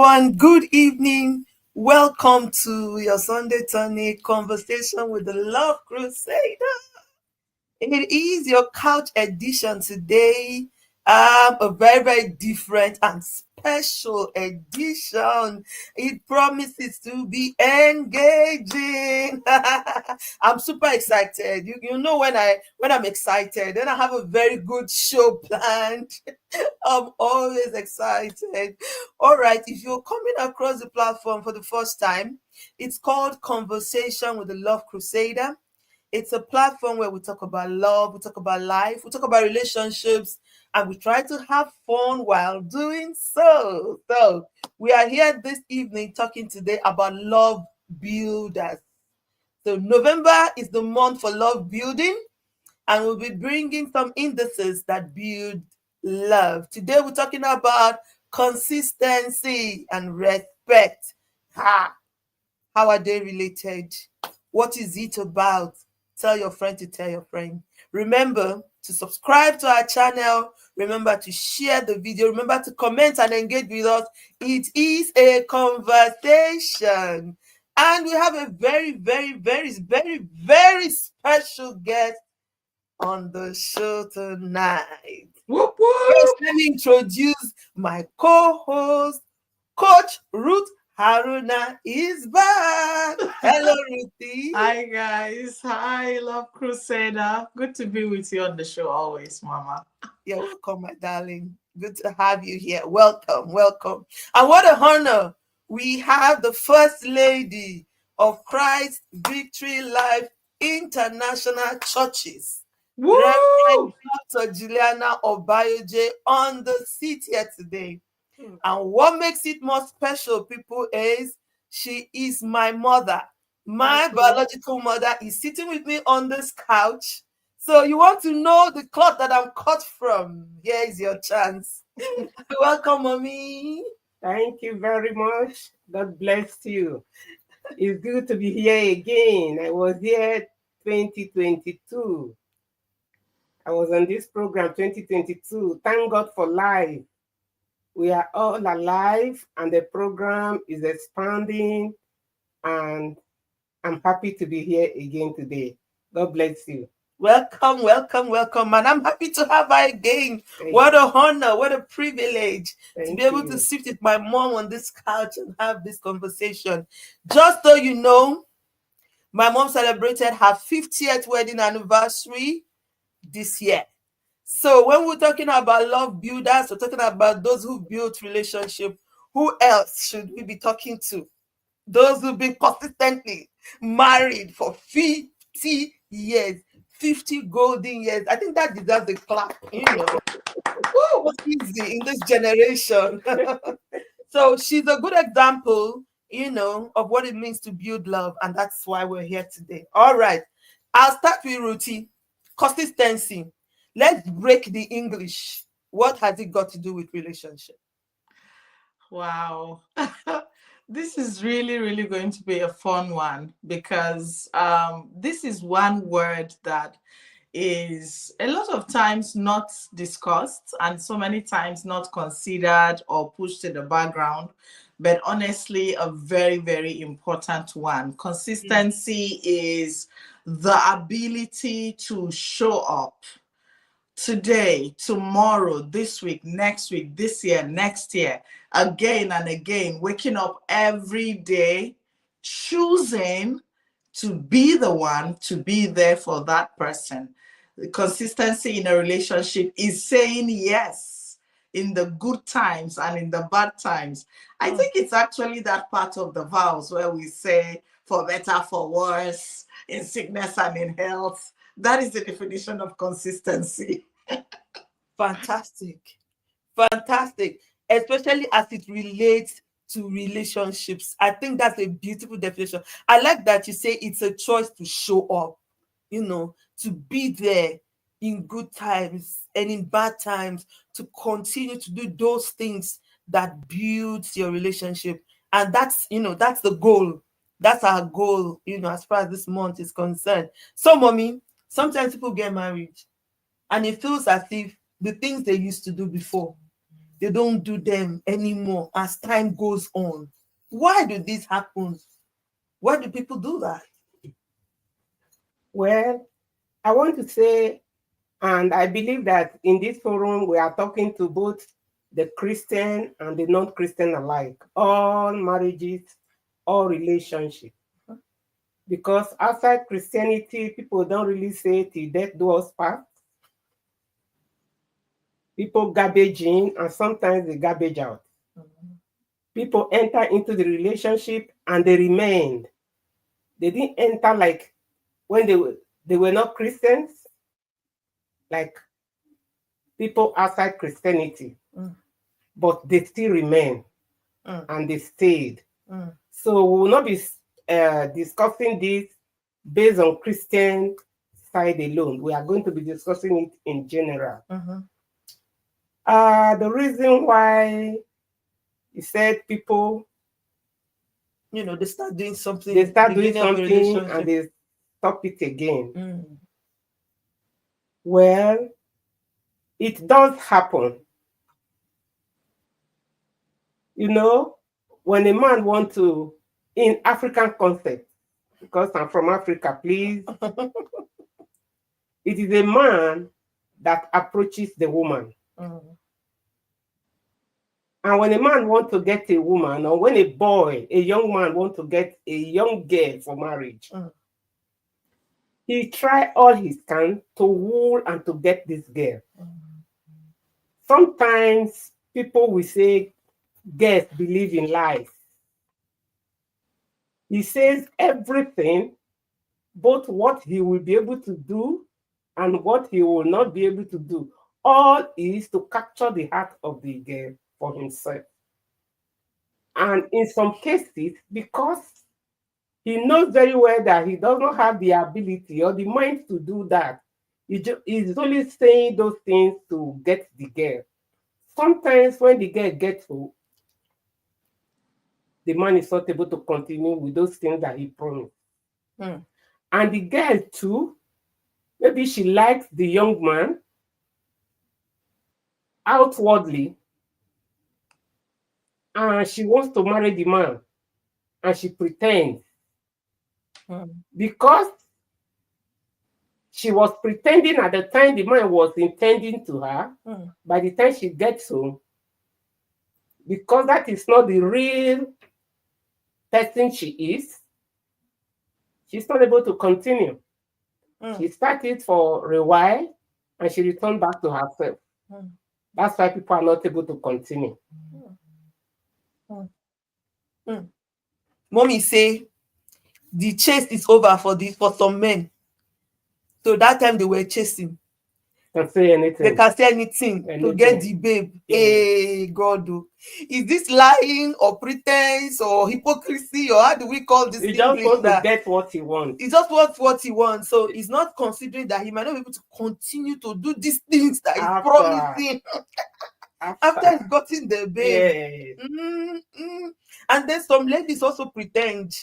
everyone. Good evening. Welcome to your Sunday Tonic conversation with the Love Crusader. It is your couch edition today. A very, very different and special edition. It promises to be engaging. I'm super excited. You know when I'm excited, then I have a very good show planned. I'm always excited. All right, if you're coming across the platform for the first time, it's called Conversation with the Love Crusader. It's a platform where we talk about love, we talk about life, we talk about relationships, and we try to have fun while doing so. So, we are here this evening talking today about love builders. So, November is the month for love building, and we'll be bringing some indices that build love. Today, we're talking about consistency and respect. Ha! How are they related? What is it about? Tell your friend to tell your friend. Remember to subscribe to our channel. Remember to share the video. Remember to comment and engage with us. It is a conversation. And we have a very, very, very, very, very special guest on the show tonight. Whoop, First, whoop. let me introduce my co-host, Coach Ruth Haruna is back. Hello, Ruthie. Hi, guys. Hi, Love Crusader. Good to be with you on the show always, Mama. You're welcome, my darling. Good to have you here. Welcome, welcome. And what a honor. We have the First Lady of Christ Victory Life International Churches, Reverend Woo! Dr. Juliana Obayoje, on the seat here today. And what makes it more special, people, is she is my mother. My biological mother is sitting with me on this couch. So you want to know the cloth that I'm cut from? Here is your chance. Welcome, mommy. Thank you very much. God bless you. It's good to be here again. I was here 2022. I was on this program 2022. Thank God for life. We are all alive and the program is expanding, and I'm happy to be here again today. God bless you. Welcome, welcome, welcome. And I'm happy to have her again. What a honor, what a privilege to be able to sit with my mom on this couch and have this conversation. Just so you know, my mom celebrated her 50th wedding anniversary this year. So when we're talking about love builders, we're talking about those who build relationship. Who else should we be talking to? Those who've been consistently married for 50 years, 50 golden years. I think that deserves a clap, What's easy in this generation. So she's a good example, of what it means to build love. And that's why we're here today. All right. I'll start with Ruti. Consistency. Let's break the English. What has it got to do with relationship? Wow. This is really, really going to be a fun one because this is one word that is a lot of times not discussed and so many times not considered or pushed to the background, but honestly, a very, very important one. Consistency is the ability to show up today, tomorrow, this week, next week, this year, next year, again and again, waking up every day, choosing to be the one to be there for that person. The consistency in a relationship is saying yes in the good times and in the bad times. I think it's actually that part of the vows where we say for better, for worse, in sickness and in health. That is the definition of consistency. Fantastic. Fantastic. Especially as it relates to relationships. I think that's a beautiful definition. I like that you say it's a choice to show up, to be there in good times and in bad times, to continue to do those things that builds your relationship. And that's the goal. That's our goal, as far as this month is concerned. So, mommy, sometimes people get married and it feels as if the things they used to do before they don't do them anymore as time goes on. Why do this happen? Why do people do that? Well, I want to say, and I believe that in this forum, we are talking to both the Christian and the non-Christian alike, all marriages, all relationships. Because outside Christianity, people don't really say till death do us part. People garbage in and sometimes they garbage out. People enter into the relationship and they remained. They didn't enter like when they were not Christians, like people outside Christianity, but they still remain and they stayed. So we will not be discussing this based on Christian side alone. We are going to be discussing it in general. The reason why he said people, They start doing something. they start doing beginning of a something relationship. and they stop it again. Well, it does happen. When a man wants to, in African concept, because I'm from Africa, please, it is a man that approaches the woman. And when a man wants to get a woman, or when a young man wants to get a young girl for marriage, he try all he can to woo and to get this girl. Sometimes people will say, girls believe in lies. He says everything, both what he will be able to do and what he will not be able to do, all is to capture the heart of the girl for himself. And in some cases, because he knows very well that he does not have the ability or the mind to do that, he's only saying those things to get the girl. Sometimes when the girl gets home, the man is not able to continue with those things that he promised. And the girl too, maybe she likes the young man outwardly, and she wants to marry the man, and she pretends. Because she was pretending at the time the man was intending to her, by the time she gets home, because that is not the real person she is, she's not able to continue. She started for a while and she returned back to herself. That's why people are not able to continue. Mommy say the chase is over for some men. So that time they were chasing. Can say anything. They can say anything to get the babe. Hey, God. Is this lying or pretense or hypocrisy, or how do we call this? He just wants to get what he wants. He just wants what he wants. So he's not considering that he might not be able to continue to do these things that he's promising after he's gotten the babe. And then some ladies also pretend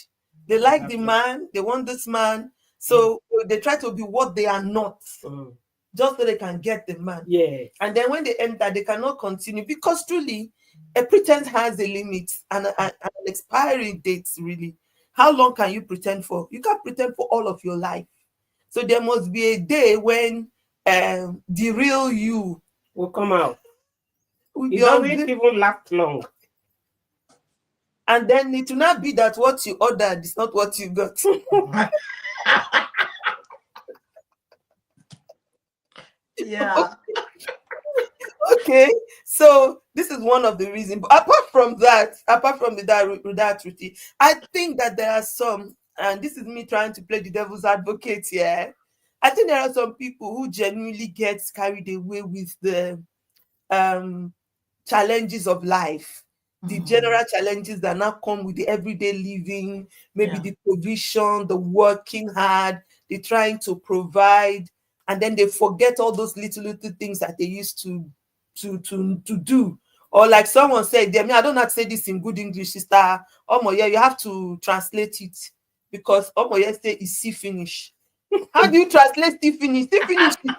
they like the man, they want this man, so they try to be what they are not. Just so they can get the man. And then when they enter, they cannot continue, because truly, a pretense has a limit and an expiry date, really. How long can you pretend for? You can't pretend for all of your life. So there must be a day when the real you will come out. It doesn't even last long. And then it will not be that what you ordered is not what you got. Yeah. Okay, so this is one of the reasons. But apart from that, Ruti, I think that there are some, and this is me trying to play the devil's advocate here. I think there are some people who genuinely get carried away with the challenges of life, the general challenges that now come with the everyday living, maybe the provision, the working hard, the trying to provide, and then they forget all those little things that they used to do. Or like someone said, I don't have to say this in good English, sister. You have to translate it, because say is see finish. How do you translate see finish? See finish is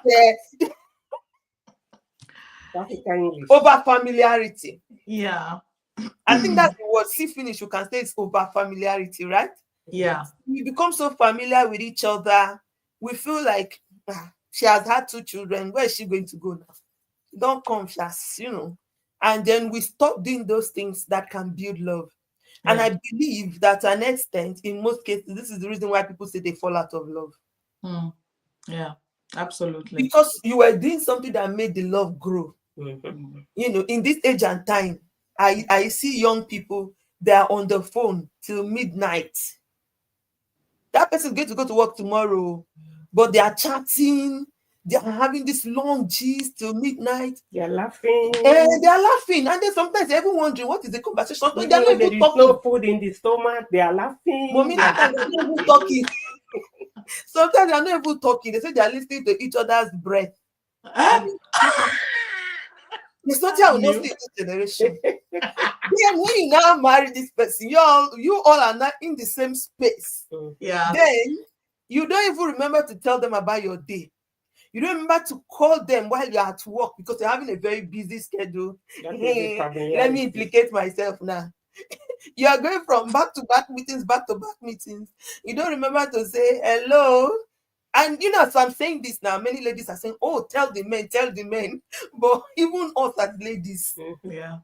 African English. Over familiarity. Yeah. I think that's the word. See finish, you can say it's over familiarity, right? Yeah. We become so familiar with each other. We feel like she has had 2 children. Where is she going to go now? Don't come, just, And then we stop doing those things that can build love. And Yeah. I believe that to an extent, in most cases, this is the reason why people say they fall out of love. Yeah, absolutely. Because you were doing something that made the love grow. Mhm. In this age and time, I see young people, they are on the phone till midnight. That person is going to go to work tomorrow, but they are chatting, they are having this long gist till midnight. They're laughing. And they are laughing, and then sometimes they're even wondering what is the conversation. Sometimes they're Even not when there even is no talking. food in the stomach, they are laughing. Mommy, sometimes they're not even talking. Sometimes they're not even talking. They say they're listening to each other's breath. It's something I will not see in this generation. Then when you now marry this person, you all are not in the same space. Yeah. Then you don't even remember to tell them about your day. You don't remember to call them while you're at work because you're having a very busy schedule. Hey, let me implicate myself now. You are going from back-to-back meetings. You don't remember to say hello. And so I'm saying this now. Many ladies are saying, "Oh, tell the men." But even us as ladies, Yeah.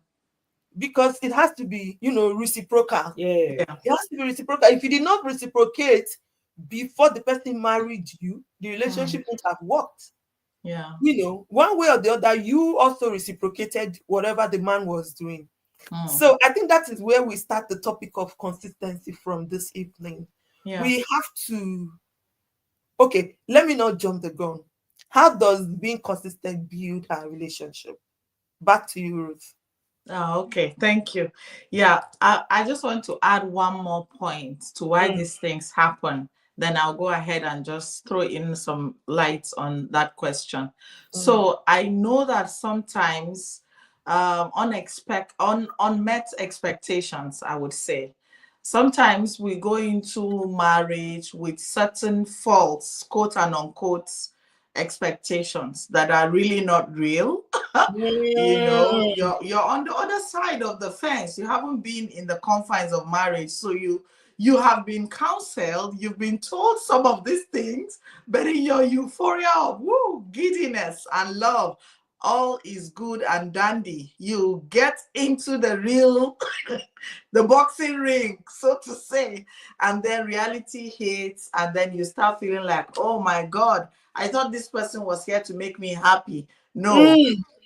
because it has to be, reciprocal. Yeah. It has to be reciprocal. If you did not reciprocate before the person married you, the relationship won't have worked. Yeah. One way or the other, you also reciprocated whatever the man was doing. So I think that is where we start the topic of consistency from this evening. Yeah. We have to, okay, let me not jump the gun. How does being consistent build our relationship? Back to you, Ruth. Oh, okay, thank you. Yeah, I just want to add one more point to why these things happen. Then I'll go ahead and just throw in some lights on that question. So I know that sometimes unmet expectations, I would say. Sometimes we go into marriage with certain false, quote and unquote, expectations that are really not real. You're on the other side of the fence. You haven't been in the confines of marriage, so you have been counseled, you've been told some of these things, but in your euphoria of giddiness and love, all is good and dandy. You get into the real the boxing ring, so to say, and then reality hits, and then you start feeling like, oh my God, I thought this person was here to make me happy. No,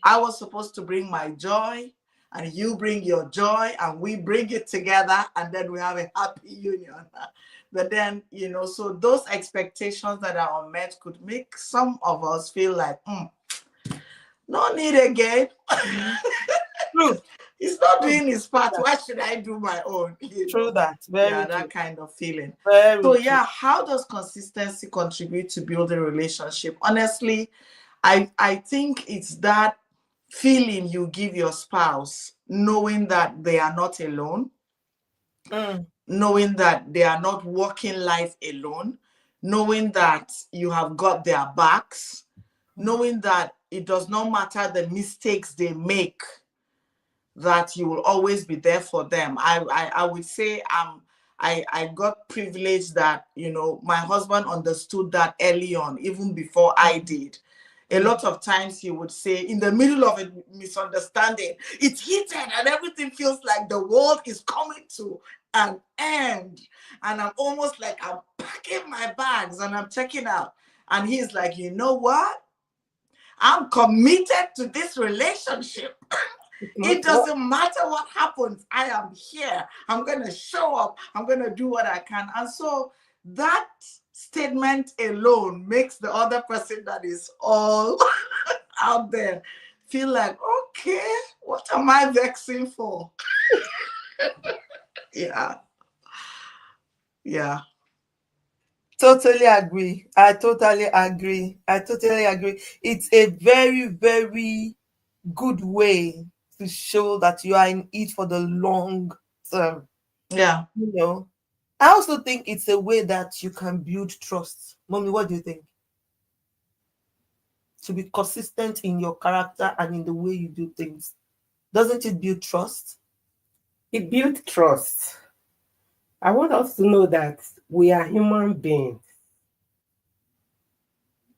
I was supposed to bring my joy, and you bring your joy, and we bring it together, and then we have a happy union. But then, so those expectations that are unmet could make some of us feel like, no need again. True. He's not doing his part. Why should I do my own? True that. Very true. That kind of feeling. Very so true. yeah, how does consistency contribute to building a relationship? Honestly, I think it's that feeling you give your spouse, knowing that they are not alone, knowing that they are not walking life alone, knowing that you have got their backs, knowing that it does not matter the mistakes they make, that you will always be there for them. I would say I got privileged that, my husband understood that early on, even before I did. A lot of times he would say, in the middle of a misunderstanding, it's heated and everything feels like the world is coming to an end. And I'm almost like, I'm packing my bags and I'm checking out. And he's like, you know what? I'm committed to this relationship. It doesn't matter what happens. I am here. I'm going to show up. I'm going to do what I can. And so that statement alone makes the other person that is all out there feel like, okay, what am I vexing for? Yeah. Totally agree. I totally agree. It's a very, very good way to show that you are in it for the long term. Yeah. I also think it's a way that you can build trust. Mommy, what do you think? to be consistent in your character and in the way you do things? Doesn't it build trust? It builds trust. I want us to know that we are human beings.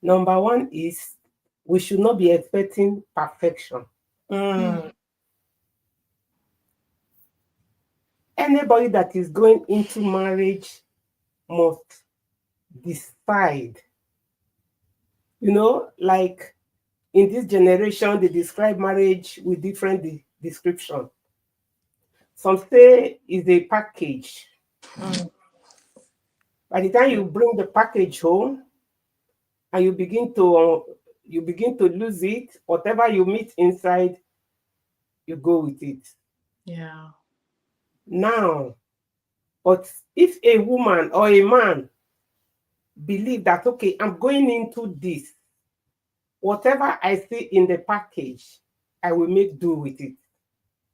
Number one is we should not be expecting perfection. Mm. Anybody that is going into marriage must decide. Like in this generation, they describe marriage with different description. Some say it's a package. Mm. By the time you bring the package home and you begin to lose it, whatever you meet inside, you go with it. Yeah. Now, but if a woman or a man believe that, okay, I'm going into this, whatever I see in the package, I will make do with it.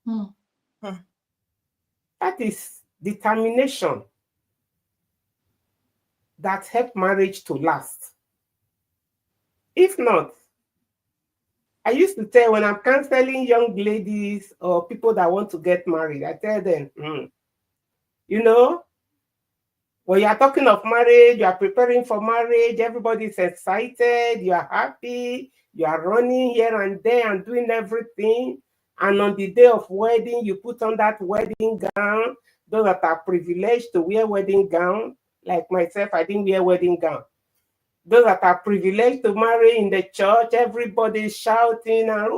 Hmm. That is determination that help marriage to last. If not, I used to tell when I'm counseling young ladies or people that want to get married, I tell them, when you are talking of marriage, you are preparing for marriage, everybody's excited, you are happy, you are running here and there and doing everything. And on the day of wedding, you put on that wedding gown. Those that are privileged to wear wedding gown, like myself, I didn't wear wedding gown. Those that are privileged to marry in the church, everybody's shouting and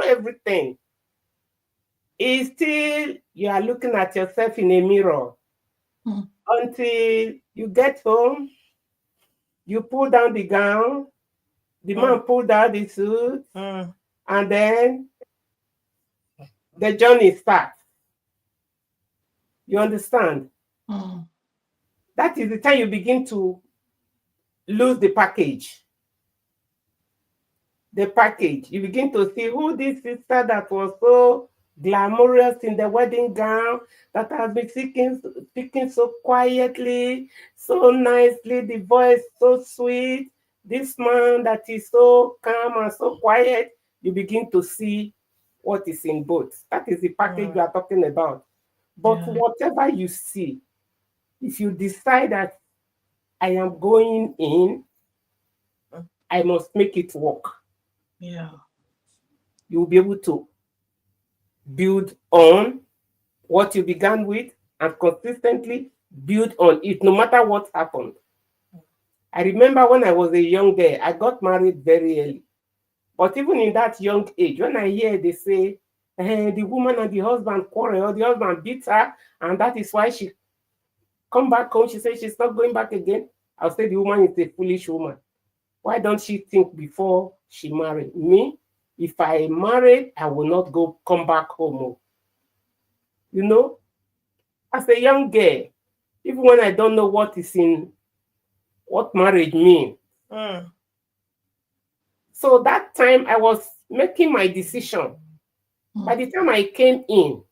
everything. It's still, you are looking at yourself in a mirror. Until you get home, you pull down the gown, the man pulled down the suit, and then the journey starts. You understand? That is the time you begin to lose the package. The package. You begin to see who this sister that was so glamorous in the wedding gown, that has been speaking so quietly, so nicely, the voice so sweet. This man that is so calm and so quiet, you begin to see what is in both. That is the package we are talking about. But whatever you see, if you decide that I am going in, I must make it work. Yeah. You will be able to build on what you began with and consistently build on it, no matter what happened. I remember when I was a young girl, I got married very early. But even in that young age, when I hear they say, the woman and the husband quarrel, or the husband beats her, and that is why she come back home, she says she's not going back again, I'll say the woman is a foolish woman. Why don't she think before she married? Me, if I married, I will not come back home. As a young girl, even when I don't know what marriage means. So that time I was making my decision. By the time I came in,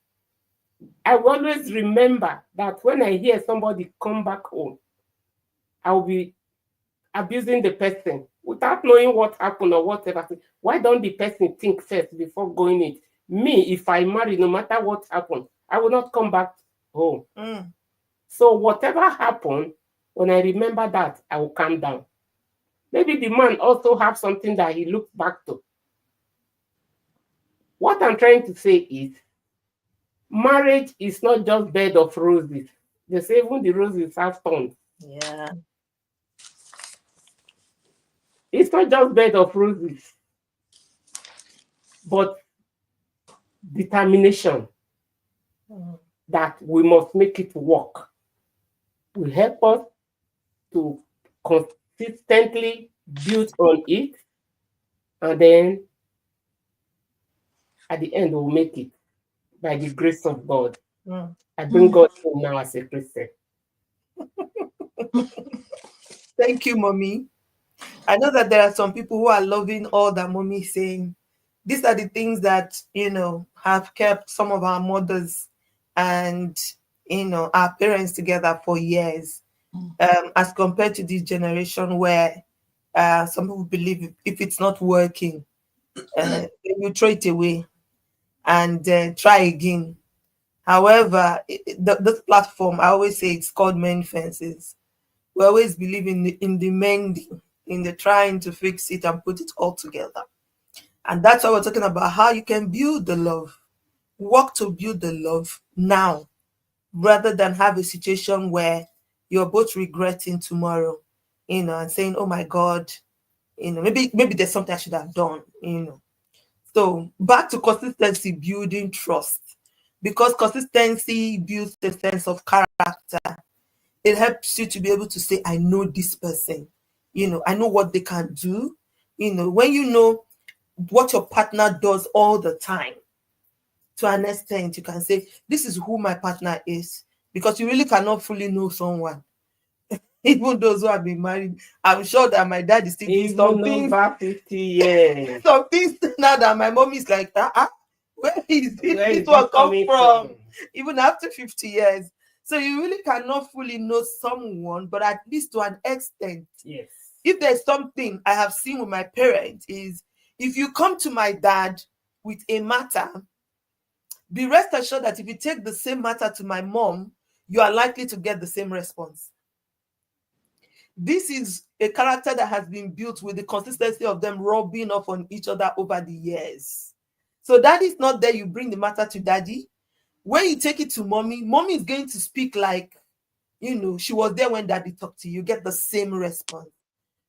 I will always remember that when I hear somebody come back home, I will be abusing the person without knowing what happened or whatever. Why don't the person think first before going in? Me, if I marry, no matter what happened, I will not come back home. So whatever happened, when I remember that, I will calm down. Maybe the man also have something that he looks back to. What I'm trying to say is, marriage is not just bed of roses. They say even the roses have thorns. Yeah. It's not just bed of roses, but determination that we must make it work will help us to consistently build on it, and then at the end we'll make it by the grace of God. I bring God in now as a Christian. Thank you, Mommy. I know that there are some people who are loving all that Mommy is saying. These are the things that, have kept some of our mothers and, our parents together for years, as compared to this generation where Some people believe if it's not working, then you throw it away and try again. However, this platform, I always say it's called Mend Fences. We always believe in the mending, in the trying to fix it and put it all together. And that's why we're talking about how you can build the love, work to build the love now, rather than have a situation where you're both regretting tomorrow, and saying, "Oh my God, maybe there's something I should have done." So back to consistency, building trust, because consistency builds a sense of character. It helps you to be able to say, I know this person, I know what they can do. When you know what your partner does all the time, to an extent, you can say, this is who my partner is, because you really cannot fully know someone. Even those who have been married, I'm sure that my dad is still doing Even something, over 50 years. some things now that my mom is like, where is Where this is one this come coming from? from? Even after 50 years. So you really cannot fully know someone, but at least to an extent. Yes. If there's something I have seen with my parents, is if you come to my dad with a matter, be rest assured that if you take the same matter to my mom, you are likely to get the same response. This is a character that has been built with the consistency of them rubbing off on each other over the years. So daddy is not there, you bring the matter to daddy. When you take it to mommy, mommy is going to speak like, she was there when daddy talked to you. You get the same response.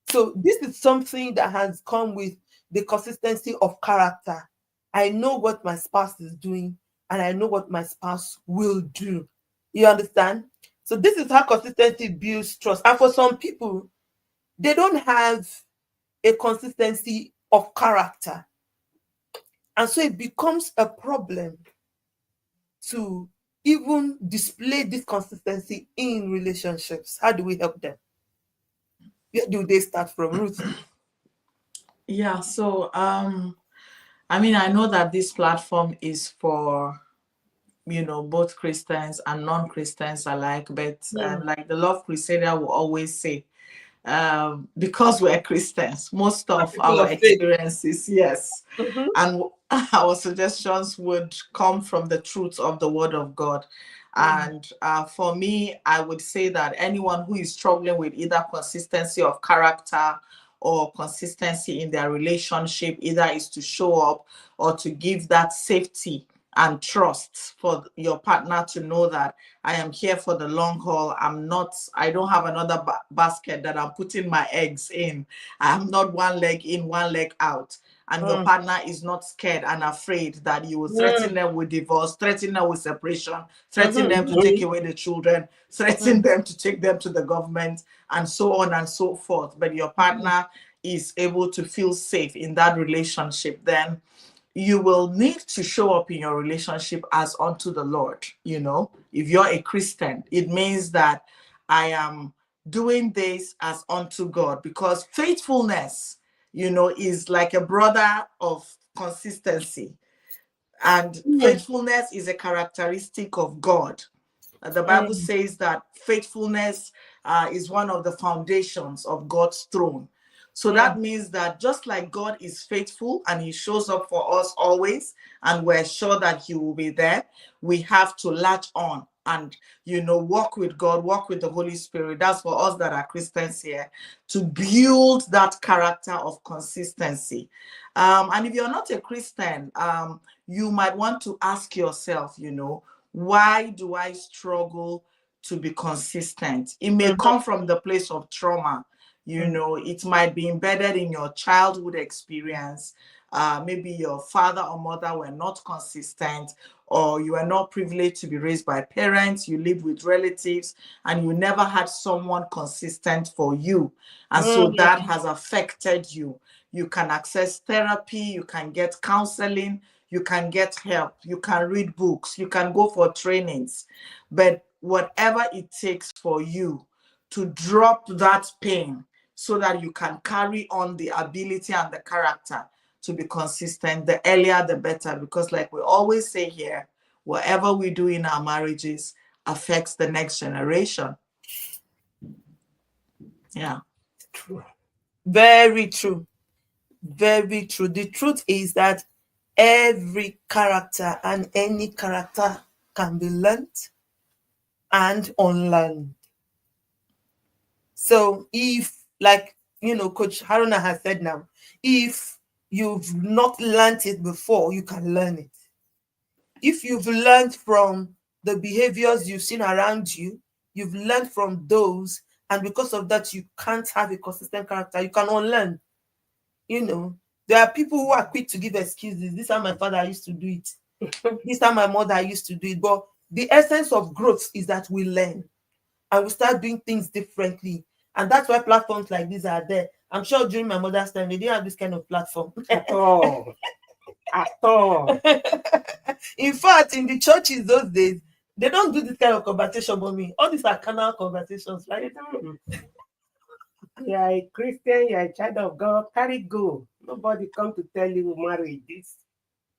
So this is something that has come with the consistency of character. I know what my spouse is doing, and I know what my spouse will do. You understand? So this is how consistency builds trust. And for some people, they don't have a consistency of character. And so it becomes a problem to even display this consistency in relationships. How do we help them? Where do they start from, Ruth? Yeah, so I know that this platform is for both Christians and non-Christians alike, but like the Love Crusader will always say, because we're Christians, most of People our of faith. experiences, yes, Mhm. and our suggestions would come from the truth of the Word of God. And for me, I would say that anyone who is struggling with either consistency of character or consistency in their relationship, either is to show up or to give that safety and trust for your partner to know that I am here for the long haul. I don't have another basket that I'm putting my eggs in. I'm not one leg in, one leg out. And your partner is not scared and afraid that you will threaten them with divorce, threaten them with separation, threaten them to take away the children, threaten them to take them to the government, and so on and so forth. But your partner is able to feel safe in that relationship, then you will need to show up in your relationship as unto the Lord. If you're a Christian, it means that I am doing this as unto God, because faithfulness, is like a brother of consistency. And faithfulness is a characteristic of God. The Bible says that faithfulness is one of the foundations of God's throne. So that means that just like God is faithful and he shows up for us always, and we're sure that he will be there, we have to latch on and, walk with God, walk with the Holy Spirit. That's for us that are Christians here, to build that character of consistency. And if you're not a Christian, you might want to ask yourself, why do I struggle to be consistent? It may come from the place of trauma. It might be embedded in your childhood experience. Maybe your father or mother were not consistent, or you are not privileged to be raised by parents. You live with relatives and you never had someone consistent for you. And so that has affected you. You can access therapy, you can get counseling, you can get help, you can read books, you can go for trainings. But whatever it takes for you to drop that pain so that you can carry on the ability and the character to be consistent, the earlier the better. Because like we always say here, whatever we do in our marriages affects the next generation. Yeah. True. Very true. Very true. The truth is that every character and any character can be learnt and unlearned. So if, like, Coach Haruna has said now, if you've not learnt it before, you can learn it. If you've learned from the behaviors you've seen around you, you've learned from those, and because of that, you can't have a consistent character, you can unlearn. There are people who are quick to give excuses. This is how my father used to do it. This time my mother used to do it. But the essence of growth is that we learn and we start doing things differently. And that's why platforms like these are there. I'm sure during my mother's time, they didn't have this kind of platform. At all. At all. In fact, in the churches those days, they don't do this kind of conversation with me. All these are carnal conversations, right? You are a Christian, you are a child of God, carry go. Nobody come to tell you marry this.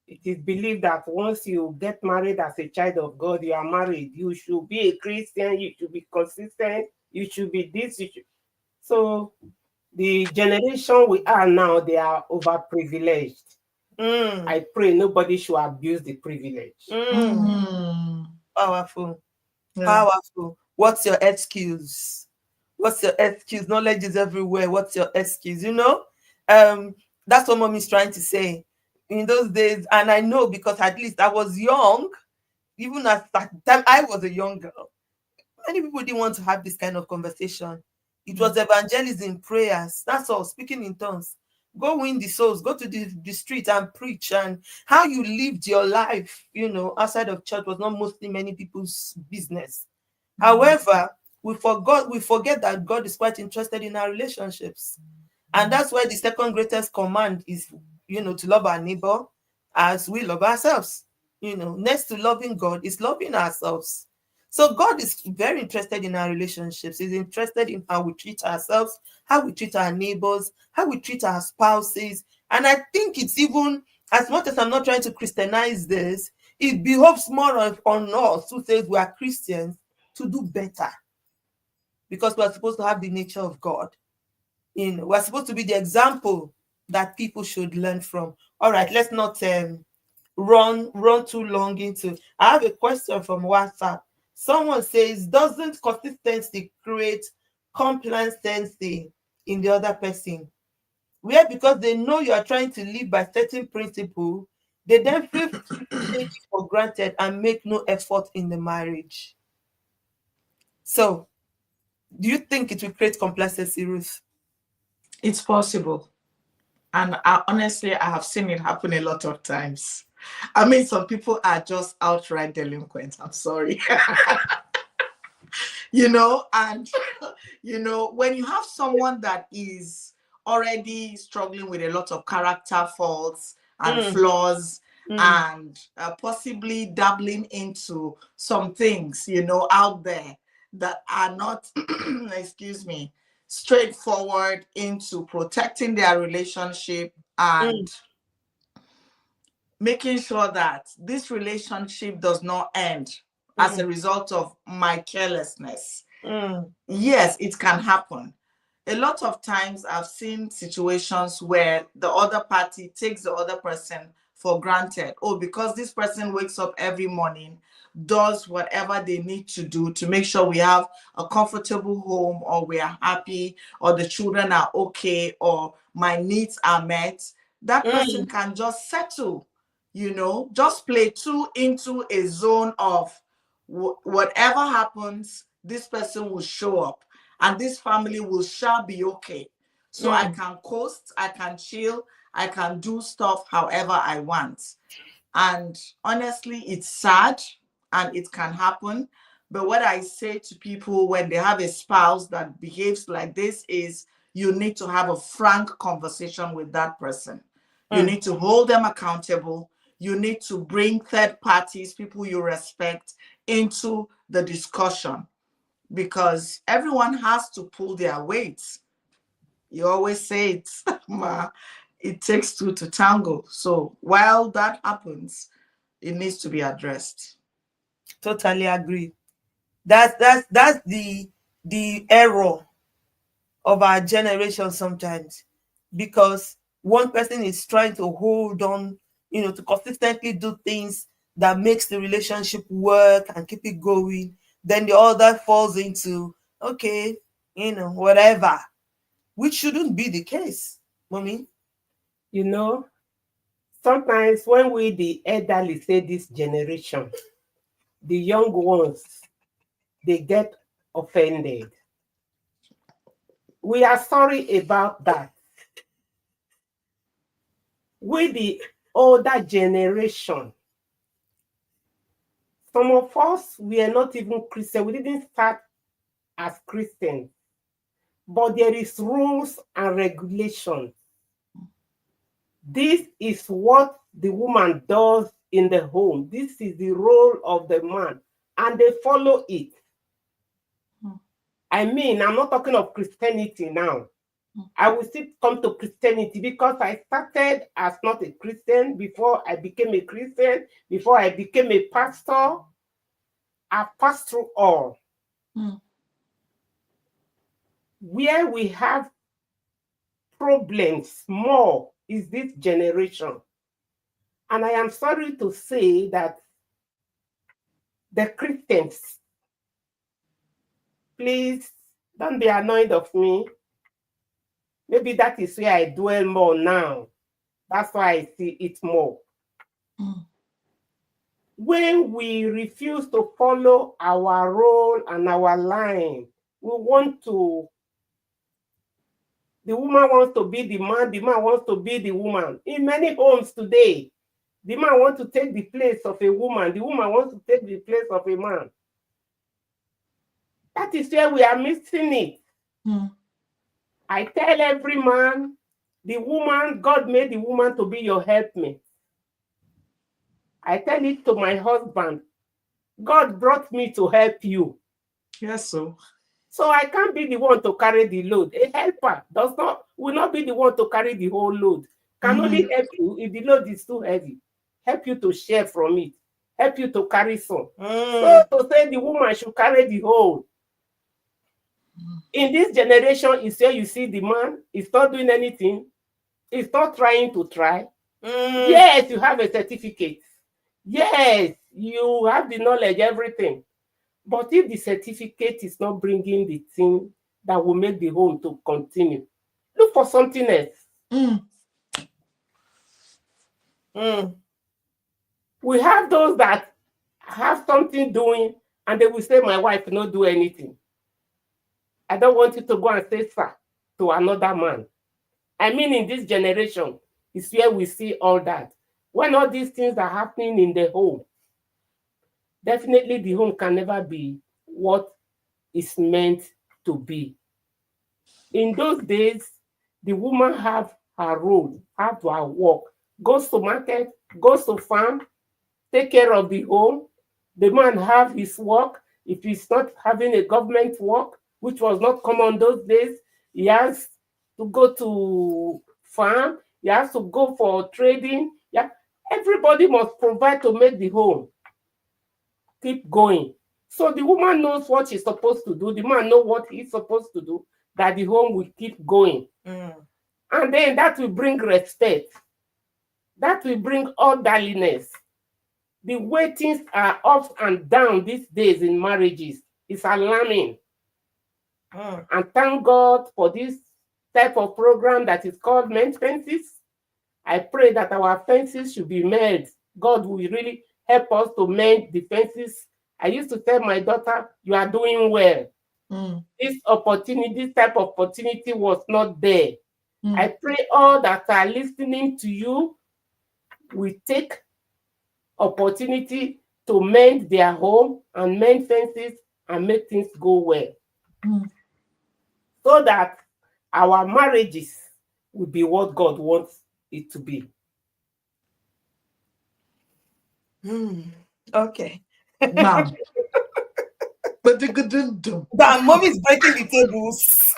It is believed that once you get married as a child of God, you are married. You should be a Christian, you should be consistent, you should be this. So the generation we are now, they are overprivileged. I pray nobody should abuse the privilege. Powerful. Yeah. Powerful. What's your excuse? What's your excuse? Knowledge is everywhere. What's your excuse? That's what Mom is trying to say. In those days, and I know because at least I was young, even at that time I was a young girl. Many people didn't want to have this kind of conversation. It was evangelism, prayers. That's all. Speaking in tongues. Go win the souls. Go to the street and preach. And how you lived your life, outside of church was not mostly many people's business. However, we forget that God is quite interested in our relationships. And that's why the second greatest command is, to love our neighbor as we love ourselves. Next to loving God is loving ourselves. So God is very interested in our relationships. He's interested in how we treat ourselves, how we treat our neighbors, how we treat our spouses. And I think it's even, as much as I'm not trying to Christianize this, it behoves more on us who says we are Christians to do better. Because we're supposed to have the nature of God. We're supposed to be the example that people should learn from. All right, let's not run too long into. I have a question from WhatsApp. Someone says, doesn't consistency create complacency in the other person? Where because they know you are trying to live by certain principle, they then feel taken for granted and make no effort in the marriage. So, do you think it will create complacency, Ruth? It's possible. And honestly, I have seen it happen a lot of times. I mean, some people are just outright delinquent. I'm sorry. And, when you have someone that is already struggling with a lot of character faults and flaws and possibly dabbling into some things, out there that are not, excuse me, straightforward into protecting their relationship and making sure that this relationship does not end as a result of my carelessness. Yes, it can happen. A lot of times I've seen situations where the other party takes the other person for granted. Oh, because this person wakes up every morning, does whatever they need to do to make sure we have a comfortable home, or we are happy, or the children are okay, or my needs are met, that person can just settle, just play too into a zone of whatever happens, this person will show up and this family shall be okay. So I can coast, I can chill, I can do stuff however I want. And honestly, it's sad and it can happen. But what I say to people when they have a spouse that behaves like this is, you need to have a frank conversation with that person. You need to hold them accountable. You need to bring third parties, people you respect, into the discussion, because everyone has to pull their weight. You always say it, it takes two to tango. So while that happens, it needs to be addressed. Totally agree. That's the error of our generation sometimes, because one person is trying to hold on, to consistently do things that makes the relationship work and keep it going. Then the other falls into, okay, whatever, which shouldn't be the case, mommy. You know, sometimes when we, the elderly, say this generation, the young ones, they get offended. We are sorry about that. We, the older generation, some of us, we are not even Christian. We didn't start as Christians. But there is rules and regulations. This is what the woman does in the home. This is the role of the man, and they follow it. I mean, I'm not talking of Christianity now. I will still come to Christianity because I started as not a Christian before I became a Christian, before I became a pastor. I passed through all. Where we have problems more is this generation. And I am sorry to say that the Christians, please don't be annoyed of me. Maybe that is where I dwell more now. That's why I see it more. When we refuse to follow our role and our line, the woman wants to be the man wants to be the woman. In many homes today, the man wants to take the place of a woman, the woman wants to take the place of a man. That is where we are missing it. I tell every man, the woman, God made the woman to be your helpmate. I tell it to my husband, God brought me to help you. Yes, so I can't be the one to carry the load. A helper will not be the one to carry the whole load. Can only help you if the load is too heavy. Help you to share from it. Help you to carry some. So to say the woman should carry the whole. In this generation is where you see the man is not doing anything. He's not trying to try. Yes, you have a certificate. Yes, you have the knowledge, everything. But if the certificate is not bringing the thing that will make the home to continue, look for something else. We have those that have something doing and they will say, my wife will not do anything. I don't want you to go and say sir to another man. I mean, in this generation, is where we see all that. When all these things are happening in the home, definitely the home can never be what is meant to be. In those days, the woman have her role, have her work, goes to market, goes to farm, take care of the home. The man have his work. If he's not having a government work, which was not common those days, he has to go to farm. He has to go for trading. Yeah, everybody must provide to make the home keep going. So the woman knows what she's supposed to do. The man knows what he's supposed to do, that the home will keep going. And then that will bring respect. That will bring orderliness. The way things are up and down these days in marriages is alarming. And thank God for this type of program that is called Mend Fences. I pray that our fences should be made. God will really help us to mend the fences. I used to tell my daughter, you are doing well. This type of opportunity was not there. I pray all that are listening to you will take opportunity to mend their home and mend fences and make things go well. So that our marriages will be what God wants it to be. Okay. Mom. But Mommy's breaking the tables.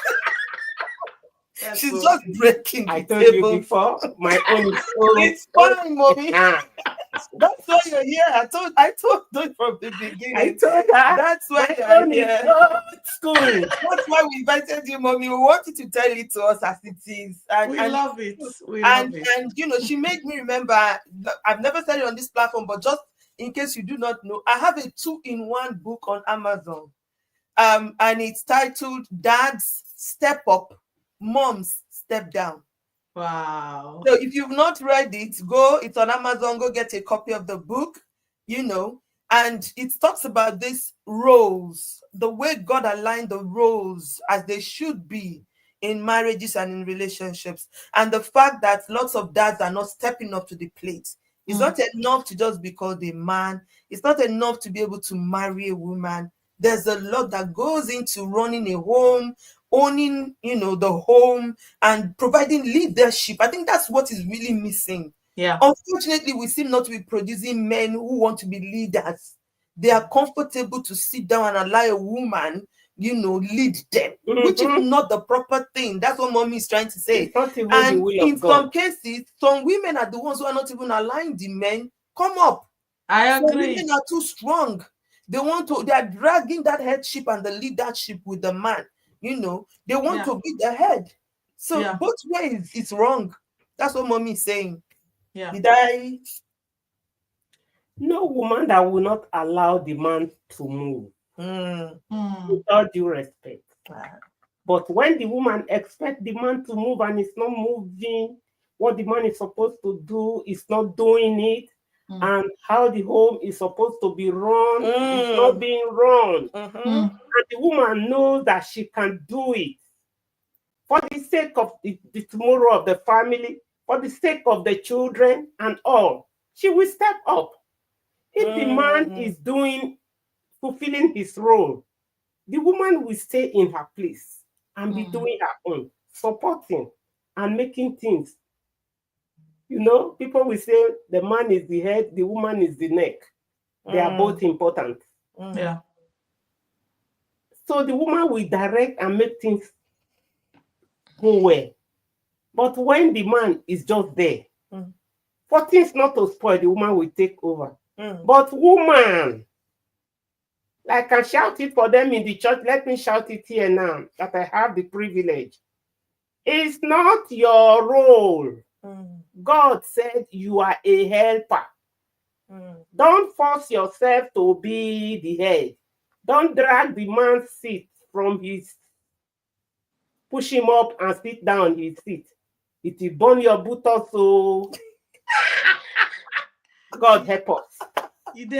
She's just breaking I the told tables. you before, my own is It's fine, mommy. That's why you're here. I told you from the I beginning. told her That's why my you're own is here. old school. That's why we invited you, mommy. We want you to tell it to us as it is. We love it. We And love it. and she made me remember. I've never said it on this platform, but just in case you do not know, I have a 2-in-1 book on Amazon. And it's titled Dad's Step Up, Mom's Step Down. Wow. So if you've not read it, it's on Amazon, go get a copy of the book, and it talks about these roles, the way God aligned the roles as they should be in marriages and in relationships, and the fact that lots of dads are not stepping up to the plate. It's not enough to just be called a man. It's not enough to be able to marry a woman. There's a lot that goes into running a home, owning, the home, and providing leadership. I think that's what is really missing. Yeah. Unfortunately, we seem not to be producing men who want to be leaders. They are comfortable to sit down and allow a woman, lead them, which is not the proper thing. That's what mommy is trying to say. It's not even And the will in of God. some cases, some women are the ones who are not even allowing the men come up. I Some agree. women are too strong. They are dragging that headship and the leadership with the man. They want to be the head. So both ways, it's wrong. That's what mommy is saying. Yeah. Did I? No woman that will not allow the man to move, with all due respect. But when the woman expects the man to move and it's not moving, what the man is supposed to do is not doing it, and how the home is supposed to be run is not being run. And the woman knows that she can do it for the sake of the tomorrow of the family, for the sake of the children and all. She will step up. If the man is fulfilling his role, the woman will stay in her place and be doing her own, supporting and making things. People will say the man is the head, the woman is the neck. They are both important. Yeah. So the woman will direct and make things go well. But when the man is just there, for things not to spoil, the woman will take over. But woman, I can shout it for them in the church. Let me shout it here now that I have the privilege. It's not your role. God said you are a helper. Don't force yourself to be the head. Don't drag the man's seat from push him up and sit down his seat. It will burn your buttocks, so God help us. Good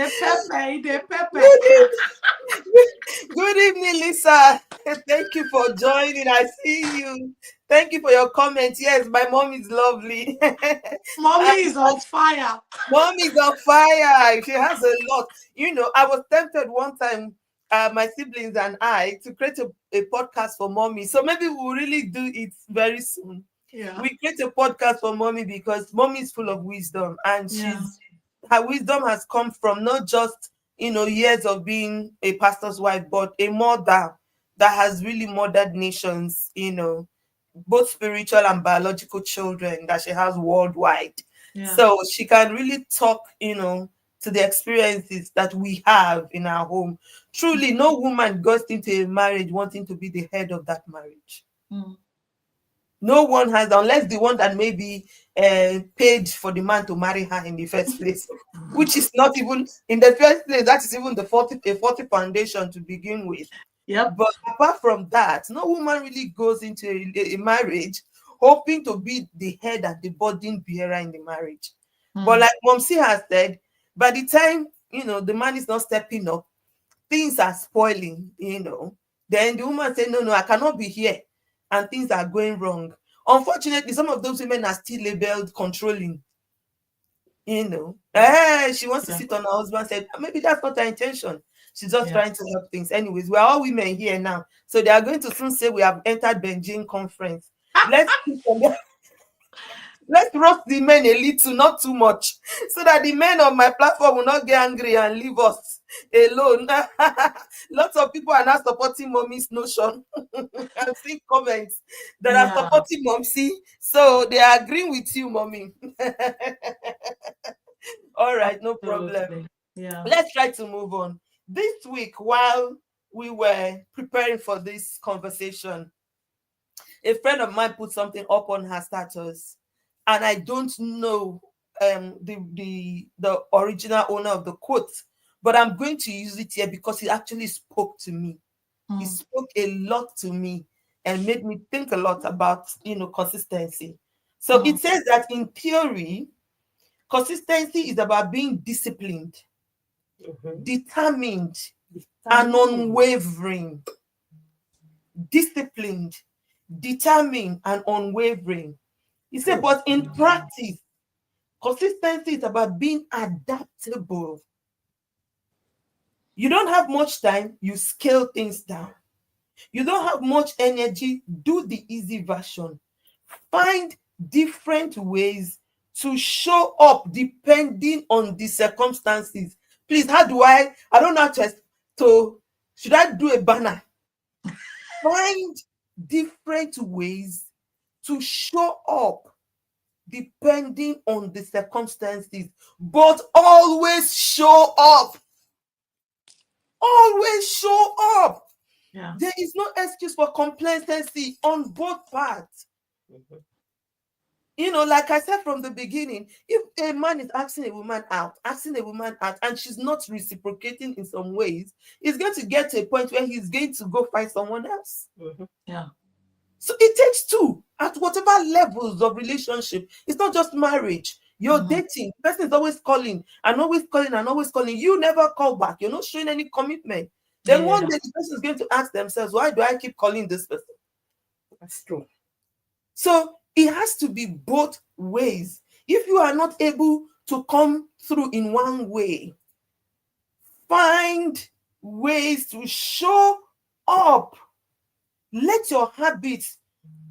evening, Lisa. Thank you for joining. I see you. Thank you for your comments. Yes, my mom is lovely. Mommy is on fire. Mom is on fire. She has a lot. I was tempted one time, my siblings and I, to create a podcast for mommy. So maybe we'll really do it very soon. Yeah. We create a podcast for mommy because mommy is full of wisdom, and her wisdom has come from not just years of being a pastor's wife, but a mother that has really mothered nations, both spiritual and biological children that she has worldwide. So she can really talk, to the experiences that we have in our home. Truly, no woman goes into a marriage wanting to be the head of that marriage. No one has, unless the one that maybe paid for the man to marry her in the first place, which is not even in the first place. That is even the 40 foundation to begin with. But apart from that, no woman really goes into a marriage hoping to be the head and the burden bearer in the marriage. But like Momsi has said, by the time the man is not stepping up, things are spoiling. Then the woman said, no, I cannot be here, and things are going wrong. Unfortunately, some of those women are still labeled controlling. She wants to sit on her husband. Said maybe that's not her intention. She's just trying to help things. Anyways, we're all women here now, so they are going to soon say we have entered Beijing conference. Let's roast the men a little, not too much, so that the men on my platform will not get angry and leave us alone. Lots of people are now supporting mommy's notion. I'm seeing comments that are supporting momsy, so they are agreeing with you, mommy. All right, no problem. Absolutely. Yeah. Let's try to move on. This week, while we were preparing for this conversation, a friend of mine put something up on her status, and I don't know the original owner of the quote, but I'm going to use it here because it actually spoke to me. It Mm. spoke a lot to me and made me think a lot about consistency. So it says that in theory, consistency is about being disciplined, determined, and unwavering. Disciplined, determined, and unwavering. He said, but in practice, consistency is about being adaptable. You don't have much time, you scale things down. You don't have much energy, do the easy version. Find different ways to show up depending on the circumstances. Please, how do I don't know how to should I do a banner? Find different ways to show up depending on the circumstances, but always show up. Always show up. Yeah. There is no excuse for complacency on both parts. Like I said from the beginning, if a man is asking a woman out, and she's not reciprocating in some ways, he's going to get to a point where he's going to go find someone else. Yeah. So it takes two at whatever levels of relationship. It's not just marriage. You're dating. The person is always calling and always calling and always calling. You never call back. You're not showing any commitment. Then one day the person is going to ask themselves, why do I keep calling this person? That's true. So it has to be both ways. If you are not able to come through in one way, find ways to show up. Let your habits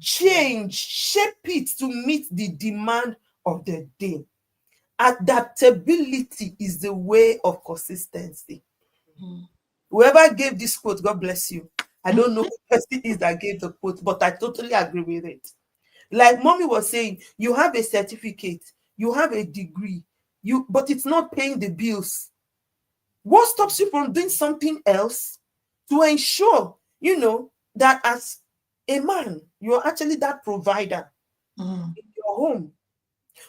change, shape it to meet the demand of the day. Adaptability is the way of consistency. Whoever gave this quote, God bless you. I don't know who the person is that gave the quote, but I totally agree with it. Like mommy was saying, you have a certificate, you have a degree, but it's not paying the bills. What stops you from doing something else to ensure, that as a man, you're actually that provider in your home?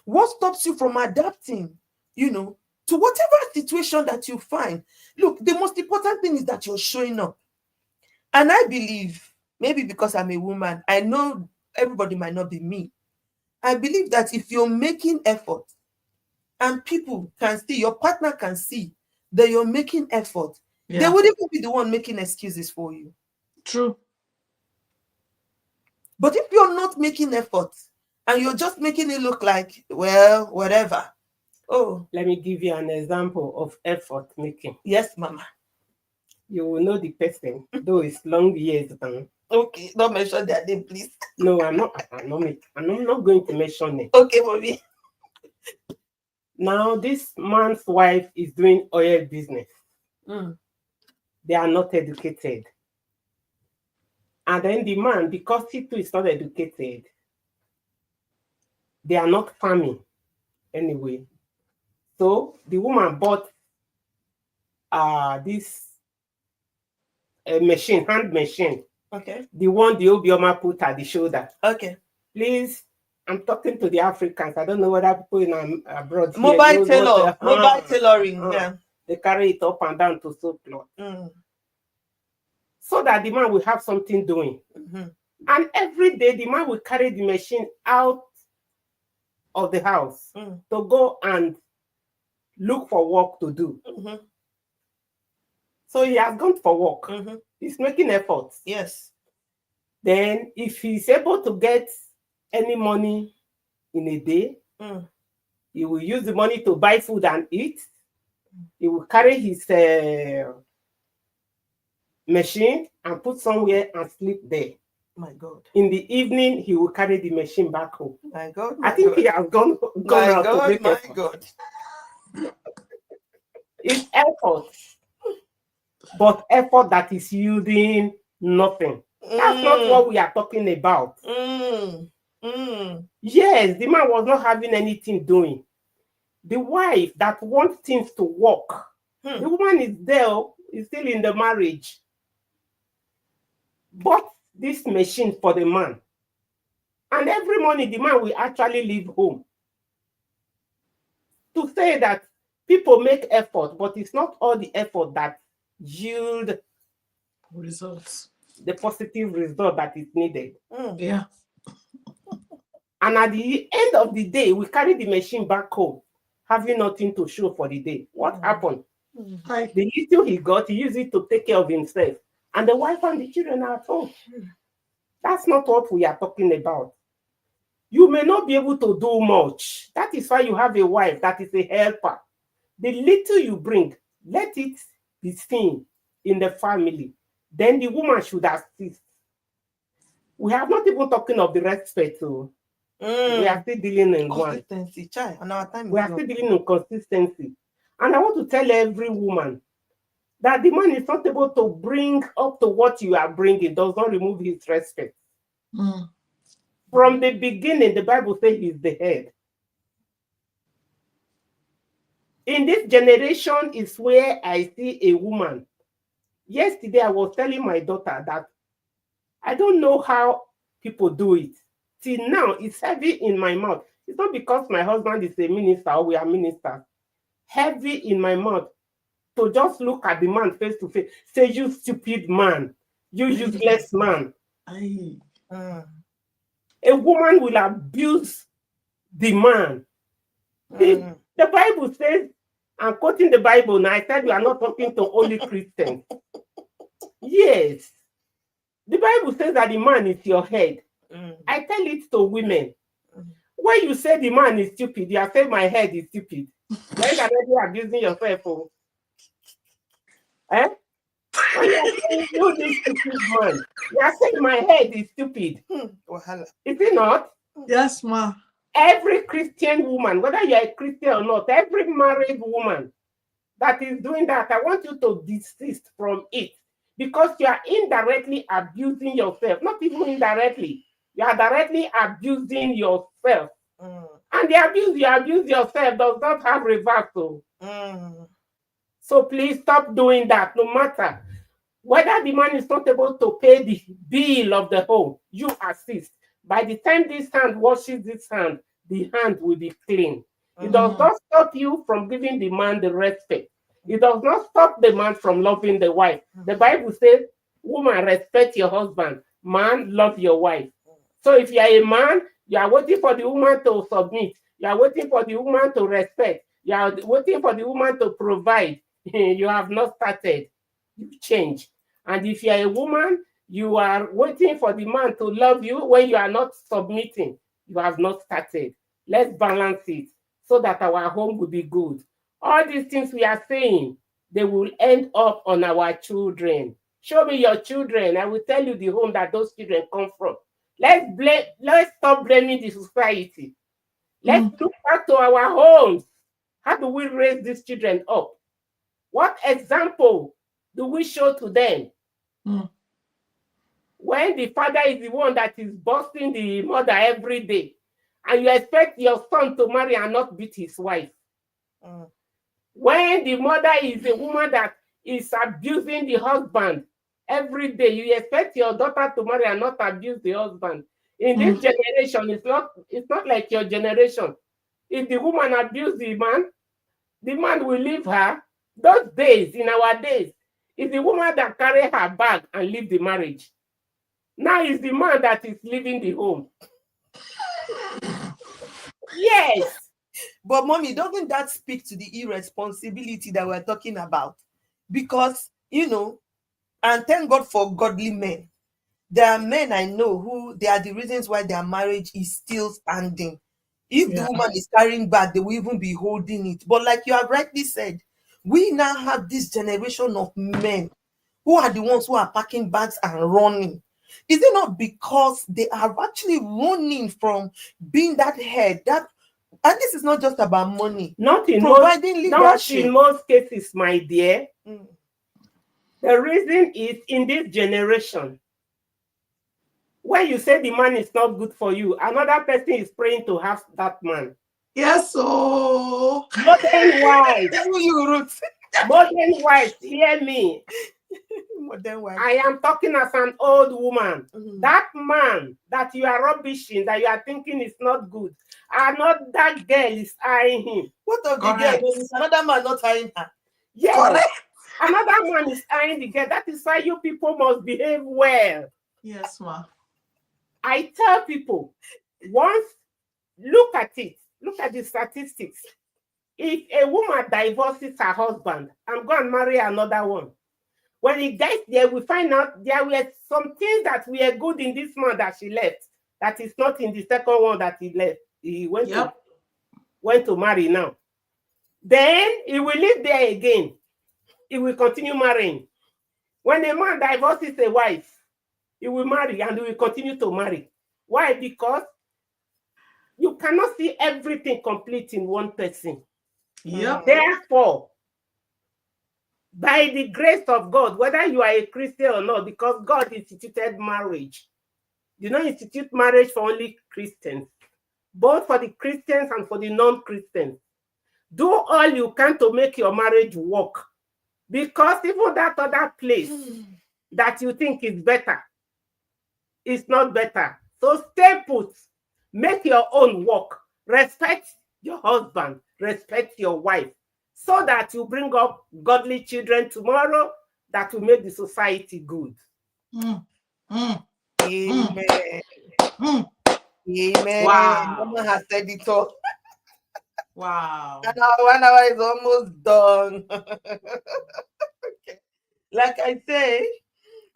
What stops you from adapting, to whatever situation that you find? Look, the most important thing is that you're showing up. And I believe, maybe because I'm a woman, I know everybody might not be me. I believe that if you're making effort and people can see, your partner can see that you're making effort, they wouldn't even be the one making excuses for you. True. But if you're not making effort and you're just making it look like, well, whatever. Oh, let me give you an example of effort making. Yes, Mama. You will know the person, though it's long years down. Okay, don't mention their name, please. No, I'm not going to mention it. Okay, Mommy. Now, this man's wife is doing oil business. They are not educated. And then the man, because he too is not educated, they are not farming anyway. So the woman bought this machine, hand machine. Okay. The one the Obioma put at the shoulder. Okay. Please, I'm talking to the Africans. I don't know whether people in abroad. Mobile tailor, mobile tailoring. Yeah. They carry it up and down to sew cloth. So that the man will have something doing. And every day the man will carry the machine out of the house to go and look for work to do. So he has gone for work. He's making efforts. Yes. Then if he's able to get any money in a day, he will use the money to buy food and eat. He will carry his machine and put somewhere and sleep there. My God. In the evening, he will carry the machine back home. My God. I think he has gone out to make effort. God. It's effort, but effort that is yielding nothing. That's not what we are talking about. Yes, the man was not having anything doing. the wife that wants things to work. The woman is there, is still in the marriage. Bought this machine for the man. And every morning, the man will actually leave home. To say that people make effort, but it's not all the effort that yield Results. the positive result that is needed. Yeah. And at the end of the day, we carry the machine back home, having nothing to show for the day. What happened? The little he got, he used it to take care of himself. And the wife and the children are at home. That's not what we are talking about. You may not be able to do much. That is why you have a wife that is a helper. The little you bring, let it be seen in the family. Then the woman should assist. We have not even talking of the respect. So we are still dealing in one. Consistency, child. And our time We are still dealing in consistency. And I want to tell every woman that the man is not able to bring up to what you are bringing, does not remove his respect. From the beginning, the Bible says he's the head. In this generation is where I see a woman. Yesterday, I was telling my daughter that I don't know how people do it. Till now, it's heavy in my mouth. It's not because my husband is a minister or we are ministers. Heavy in my mouth to just look at the man face to face. Say, you stupid man. You useless man. A woman will abuse the man. The Bible says, I'm quoting the Bible now. I said we are not talking to only Christians. Yes. The Bible says that the man is your head. I tell it to women. When you say the man is stupid, you are saying my head is stupid. When you are already abusing yourself. Oh. Eh? When you are saying you this stupid man, you are saying my head is stupid. Is it not? Yes, ma. Every Christian woman, whether you are a Christian or not, every married woman that is doing that, I want you to desist from it because you are indirectly abusing yourself. Not even indirectly. You are directly abusing yourself. And the abuse you abuse yourself does not have reversal. So please stop doing that. No matter whether the man is not able to pay the bill of the home, you assist. By the time this hand washes this hand, the hand will be clean. It does not stop you from giving the man the respect. It does not stop the man from loving the wife. The Bible says, woman, respect your husband. Man, love your wife. So if you are a man, you are waiting for the woman to submit. You are waiting for the woman to respect. You are waiting for the woman to provide. You have not started. You change. And if you are a woman, you are waiting for the man to love you when you are not submitting. You have not started. Let's balance it so that our home will be good. All these things we are saying, they will end up on our children. Show me your children. I will tell you the home that those children come from. Let's stop blaming the society. Let's look back to our homes. How do we raise these children up? What example do we show to them? When the father is the one that is bossing the mother every day, and you expect your son to marry and not beat his wife. When the mother is a woman that is abusing the husband every day, you expect your daughter to marry and not abuse the husband. In this generation, it's not like your generation. If the woman abuses the man will leave her. Those days, in our days, it's the woman that carry her bag and leave the marriage. Now it's the man that is leaving the home. Yes. But mommy, doesn't that speak to the irresponsibility that we're talking about? Because, and thank God for godly men. There are men I know who, they are the reasons why their marriage is still standing. If the woman is carrying bag, they will even be holding it. But like you have rightly said, we now have this generation of men who are the ones who are packing bags and running. Is it not because they are actually running from being that head, and this is not just about money. Not in providing not in most cases, my dear. The reason is in this generation, when you say the man is not good for you, another person is praying to have that man. Yes, oh. Modern wives, Even you, Ruth. modern wives, hear me. Modern wife. I am talking as an old woman. Mhm. That man that you are rubbishing, that you are thinking is not good, and not that girl is eyeing him. What of the girl? Correct. There is another man not eyeing her. Yes, Correct. another man is eyeing the girl. That is why you people must behave well. Yes, ma. I tell people, once look at it, look at the statistics. If a woman divorces her husband and go and marry another one, when he gets there, we find out there were some things that were good in this man that she left, that is not in the second one that he left. He went to marry now. Then he will live there again. He will continue marrying. When a man divorces a wife, he will marry and he will continue to marry. Why? Because you cannot see everything complete in one person. Yep. Therefore, by the grace of God, whether you are a Christian or not, because God instituted marriage. You don't institute marriage for only Christians, both for the Christians and for the non-Christians. Do all you can to make your marriage work. Because even that other place that you think is better is not better. So stay put. Make your own work. Respect your husband. Respect your wife. So that you bring up godly children tomorrow that will make the society good. Mm. Mm. Amen. Mm. Amen. Wow. Mama has said it all. Wow. And our 1 hour is almost done. Okay. Like I say,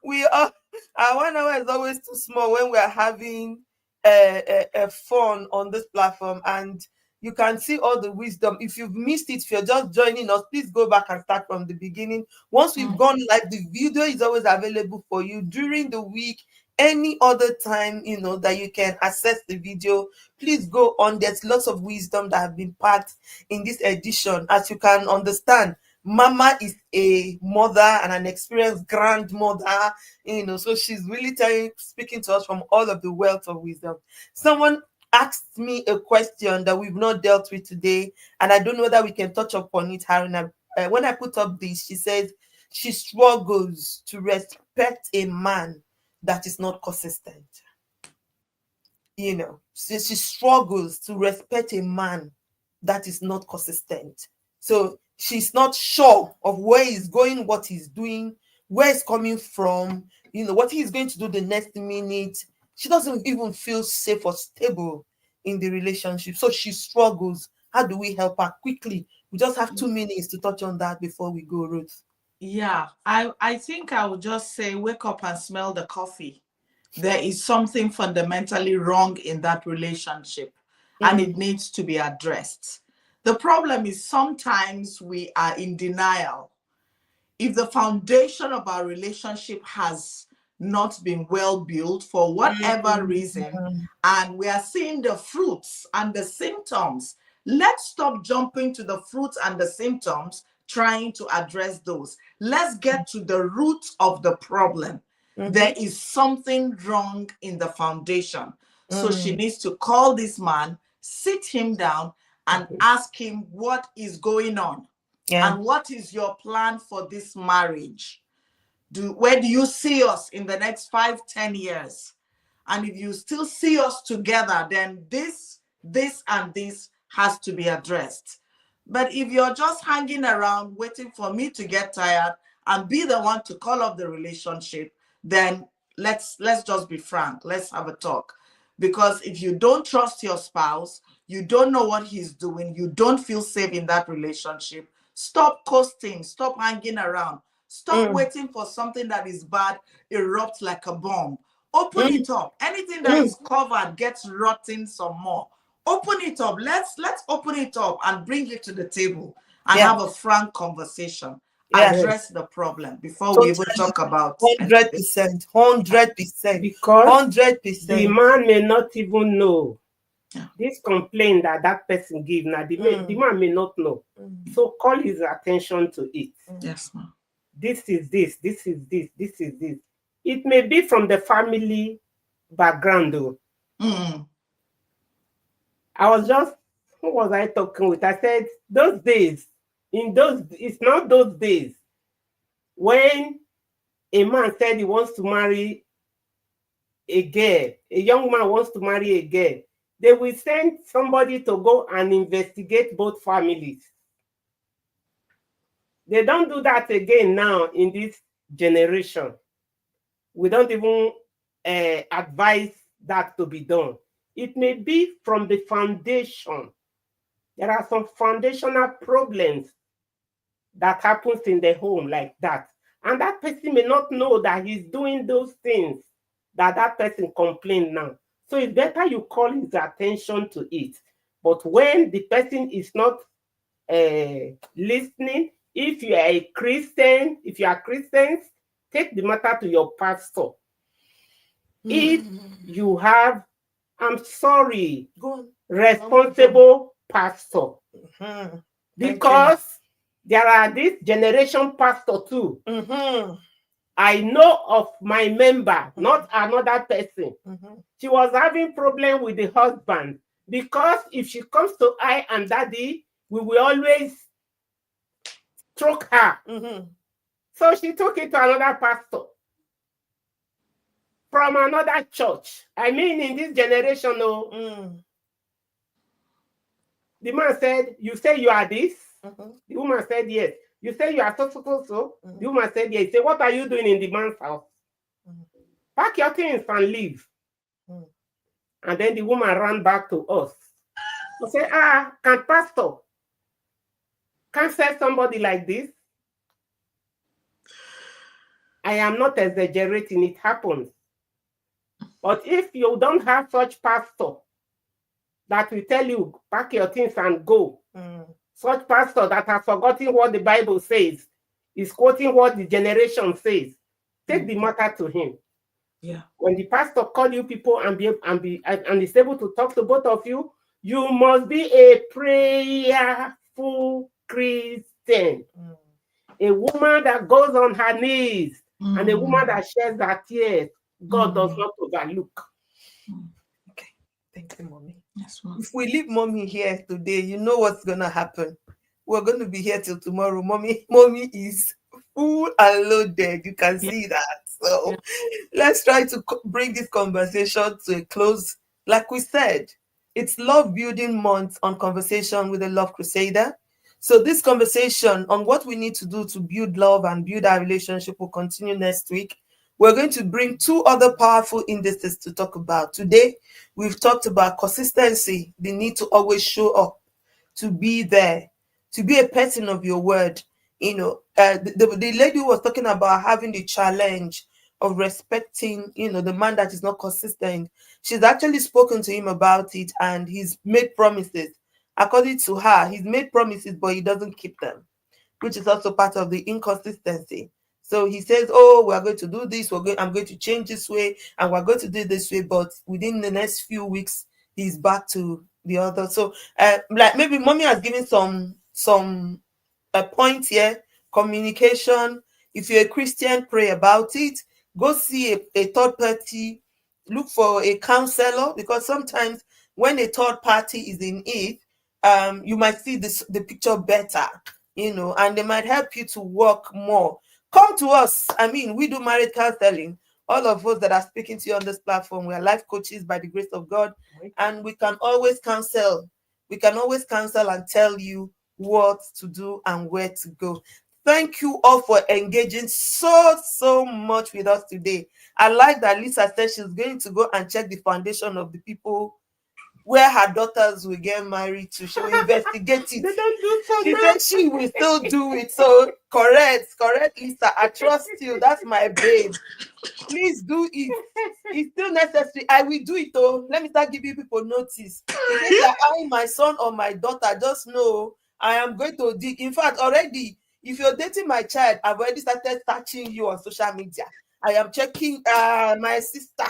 we are our 1 hour is always too small when we are having a fun on this platform, and you can see all the wisdom. If you've missed it, if you're just joining us, please go back and start from the beginning. Once we've gone live, the video is always available for you during the week. Any other time, that you can access the video, please go on. There's lots of wisdom that have been packed in this edition. As you can understand, Mama is a mother and an experienced grandmother, so she's really speaking to us from all of the wealth of wisdom. Someone asked me a question that we've not dealt with today, and I don't know whether we can touch upon it, Haruna. When I put up this, she says she struggles to respect a man that is not consistent. So she struggles to respect a man that is not consistent. So she's not sure of where he's going, what he's doing, where he's coming from, what he's going to do the next minute. She doesn't even feel safe or stable in the relationship. So she struggles. How do we help her quickly? We just have 2 minutes to touch on that before we go, Ruth. Yeah, I think I would just say wake up and smell the coffee. There is something fundamentally wrong in that relationship, and it needs to be addressed. The problem is sometimes we are in denial. If the foundation of our relationship has not been well built for whatever reason, and we are seeing the fruits and the symptoms, let's stop jumping to the fruits and the symptoms, trying to address those. Let's get to the root of the problem. There is something wrong in the foundation. So she needs to call this man, sit him down, and ask him what is going on. Yeah. And what is your plan for this marriage? Where do you see us in the next 5-10 years? And if you still see us together, then this, and this has to be addressed. But if you're just hanging around waiting for me to get tired and be the one to call off the relationship, then let's just be frank. Let's have a talk. Because if you don't trust your spouse, you don't know what he's doing, you don't feel safe in that relationship, stop coasting, stop hanging around, stop waiting for something that is bad erupt like a bomb. Open it up. Anything that is covered gets rotten some more. Open it up. Let's open it up and bring it to the table and have a frank conversation. Address the problem before we even talk about 100%. 100%. Because 100%. the man may not even know. This complaint that person give now, the man may not know. So call his attention to it. Yes, ma'am. This is this, this is this, this is this. It may be from the family background though. I was just who was I talking with? I said, those days, it's not those days when a man said he wants to marry a girl, a young man wants to marry a girl, they will send somebody to go and investigate both families. They don't do that again now in this generation. We don't even advise that to be done. It may be from the foundation. There are some foundational problems that happens in the home like that. And that person may not know that he's doing those things that person complained now. So it's better you call his attention to it. But when the person is not listening, if you are a Christian, if you are Christians, take the matter to your pastor. If you have, I'm sorry, responsible pastor. Because there are this generation pastor too. I know of my member, not another person. She was having problem with the husband because if she comes to I and daddy, we will always stroke her. So she took it to another pastor from another church. I mean, in this generation, the man said, you say you are this? The woman said, yes. You say you are so. The woman said, yes. He said, what are you doing in the man's house? Pack your things and leave. And then the woman ran back to us. She said, can pastor cancel somebody like this? I am not exaggerating, it happens. But if you don't have such pastor that will tell you, pack your things and go, such pastor that has forgotten what the Bible says, is quoting what the generation says, take the matter to him. Yeah. When the pastor call you people and is able to talk to both of you, you must be a prayerful Christian. A woman that goes on her knees and a woman that sheds her tears, God does not overlook. Okay. Thank you, Mommy. Yes, ma'am. If we leave Mommy here today, you know what's gonna happen. We're gonna be here till tomorrow. Mommy is full and loaded. You can see that. So let's try to bring this conversation to a close. Like we said, it's Love Building Month on Conversation with the Love Crusader. So this conversation on what we need to do to build love and build our relationship will continue next week. We're going to bring two other powerful indices to talk about. Today, we've talked about consistency, the need to always show up, to be there, to be a person of your word. You know, the lady who was talking about having the challenge of respecting, the man that is not consistent. She's actually spoken to him about it and he's made promises. According to her, he's made promises, but he doesn't keep them, which is also part of the inconsistency. So he says, oh, we're going to do this, I'm going to change this way, and we're going to do this way, but within the next few weeks, he's back to the other. So like maybe Mommy has given some points here. Communication. If you're a Christian, pray about it. Go see a third party. Look for a counselor, because sometimes when a third party is in it, you might see the picture better, and they might help you to work more. Come to us. I mean, we do marriage counseling. All of us that are speaking to you on this platform, we are life coaches by the grace of God, and we can always counsel. We can always counsel and tell you what to do and where to go. Thank you all for engaging so much with us today. I like that Lisa said she's going to go and check the foundation of the people where her daughters will get married to. She will investigate it. They don't do so She now. said she will still do it. So correct, Lisa. I trust you. That's my babe. Please do it. It's still necessary. I will do it. Oh, let me start giving people notice. If you're eyeing my son or my daughter, just know I am going to dig. In fact, already, if you're dating my child, I've already started searching you on social media. I am checking my sister,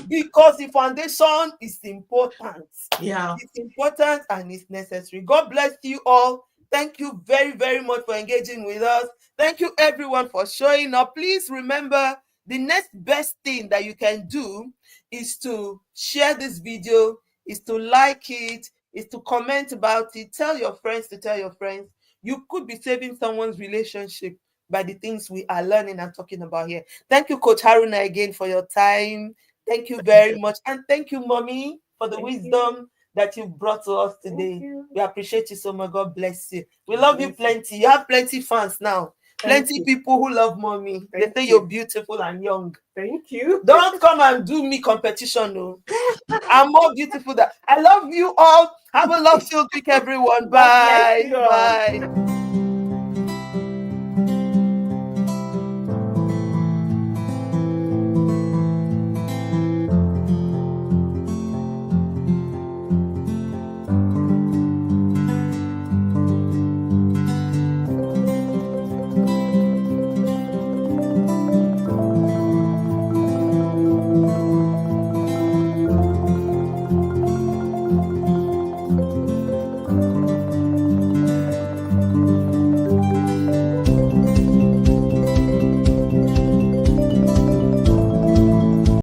because the foundation is important. Yeah. It's important and it's necessary. God bless you all. Thank you very, very much for engaging with us. Thank you, everyone, for showing up. Please remember, the next best thing that you can do is to share this video, is to like it, is to comment about it. Tell your friends to tell your friends. You could be saving someone's relationship by the things we are learning and talking about here. Thank you, Coach Haruna, again for your time. Thank you very much. And thank you, Mommy, for the wisdom that you brought to us today. We appreciate you so much. God bless you. We love you plenty. You have plenty fans now. Plenty people who love Mommy. They say you're beautiful and young. Thank you. Don't come and do me competition, no. I'm more beautiful than I love you all. Have a love-filled week, everyone. Bye. Bye.